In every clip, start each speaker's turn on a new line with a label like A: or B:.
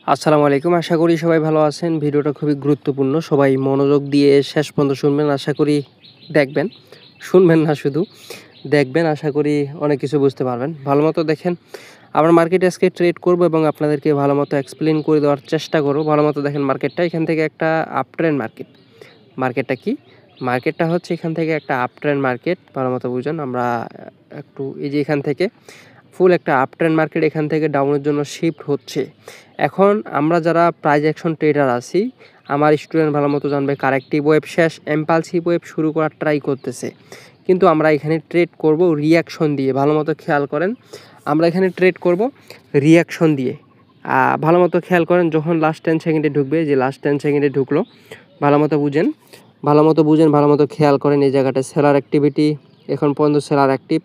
A: আসসালামু আলাইকুম। আশা করি সবাই ভালো আছেন। ভিডিওটা খুবই গুরুত্বপূর্ণ। সবাই মনোযোগ দিয়ে শেষ পর্যন্ত শুনবেন। আশা করি দেখবেন। শুনবেন না শুধু, দেখবেন। আশা করি অনেক কিছু বুঝতে পারবেন। ভালোমতো দেখেন। আমরা মার্কেটে আজকে ট্রেড করব এবং আপনাদেরকে ভালোমতো এক্সপ্লেইন করে দেওয়ার চেষ্টা করব। ভালোমতো দেখেন মার্কেটটা। এখান থেকে একটা আপট্রেন্ড মার্কেট। মার্কেটটা কি? মার্কেটটা হচ্ছে এখান থেকে একটা আপট্রেন্ড মার্কেট। ভালোমতো বুঝুন। আমরা একটু এই যে এখান থেকে ফুল একটা আপট্রেন্ড মার্কেট এখান থেকে ডাউনের জন্য শিফট হচ্ছে। এখন আমরা যারা প্রাইস অ্যাকশন ট্রেডার আছি, আমার স্টুডেন্ট ভালো মতো জানবে কারেক্টিভ ওয়েভ শেষ, এম্পালসিভ ওয়েভ শুরু করার ট্রাই করতেছে, কিন্তু আমরা এখানে ট্রেড করব রিয়াকশন দিয়ে। ভালো মতো খেয়াল করেন, আমরা এখানে ট্রেড করব রিয়াকশন দিয়ে। ভালো মতো খেয়াল করেন, যখন লাস্ট 10 সেকেন্ডে ঢুকবে, যে লাস্ট 10 সেকেন্ডে ঢুকলো, ভালো মতো বুঝেন, ভালো মতো খেয়াল করেন। এই জায়গাটা সেলার অ্যাক্টিভিটি, এখন পর্যন্ত সেলার অ্যাক্টিভ,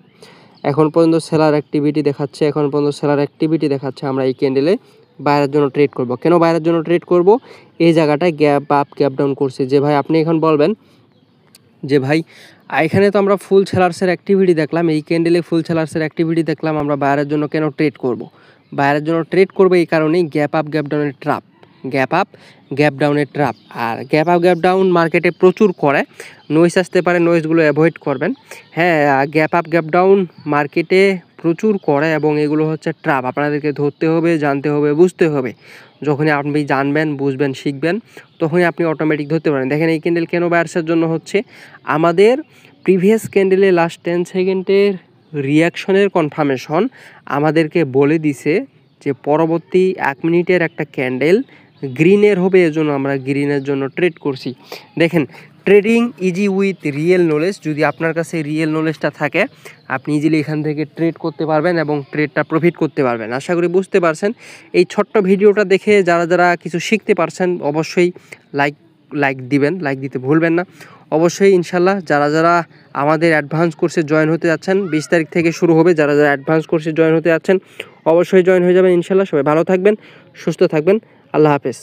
A: এখন পর্যন্ত সেলার অ্যাক্টিভিটি দেখাচ্ছে, এখন পর্যন্ত সেলার অ্যাক্টিভিটি দেখাচ্ছে। আমরা এই ক্যান্ডেলে বাইরের জন্য ট্রেড করব। কেন বাইরের জন্য ট্রেড করব? এই জায়গাটায় গ্যাপ আপ গ্যাপ ডাউন করছে। যে ভাই আপনি এখন বলবেন যে ভাই এখানে তো আমরা ফুল সেলার্সের অ্যাক্টিভিটি দেখলাম, এই ক্যান্ডেলে ফুল সেলার্সের অ্যাক্টিভিটি দেখলাম, আমরা বাইরের জন্য কেন ট্রেড করব? বাইরের জন্য ট্রেড করবো এই কারণেই, গ্যাপ আপ গ্যাপ ডাউনের ট্রাপ, গ্যাপ আপ গ্যাপ ডাউনের ট্রাপ। আর গ্যাপ আপ গ্যাপ ডাউন মার্কেটে প্রচুর করে, নয়েজ আসতে পারে, নয়েজগুলো অ্যাভয়েড করবেন। হ্যাঁ, গ্যাপ আপ গ্যাপ ডাউন মার্কেটে প্রচুর করে এবং এগুলো হচ্ছে ট্রাপ। আপনাদেরকে ধরতে হবে, জানতে হবে, বুঝতে হবে। যখনই আপনি জানবেন, বুঝবেন, শিখবেন, তখনই আপনি অটোমেটিক ধরতে পারেন। দেখেন এই ক্যান্ডেল কেন বায়ার্সের জন্য হচ্ছে, আমাদের প্রিভিয়াস ক্যান্ডেলে লাস্ট 10 সেকেন্ডের রিয়াকশনের কনফার্মেশন আমাদেরকে বলে দিছে যে পরবর্তী 1 মিনিটের একটা ক্যান্ডেল গ্রিনের হবে, এজন্য আমরা গ্রিনের জন্য ট্রেড করছি। দেখেন, trading easy with real knowledge. যদি আপনার কাছে রিয়েল নলেজটা থাকে, আপনি ইজিলি এখান থেকে ট্রেড করতে পারবেন এবং ট্রেডটা প্রফিট করতে পারবেন। আশা করি বুঝতে পারছেন। এই ছোট্ট ভিডিওটা দেখে যারা যারা কিছু শিখতে পারছেন, অবশ্যই লাইক দিবেন, লাইক দিতে ভুলবেন না। অবশ্যই ইনশাল্লাহ যারা যারা আমাদের অ্যাডভান্স কোর্সে জয়েন হতে যাচ্ছেন, 20 তারিখ থেকে শুরু হবে, যারা যারা অ্যাডভান্স কোর্সে জয়েন হতে যাচ্ছেন অবশ্যই জয়েন হয়ে যাবেন ইনশাল্লাহ। সবাই ভালো থাকবেন, সুস্থ থাকবেন। আল্লাহ হাফেজ।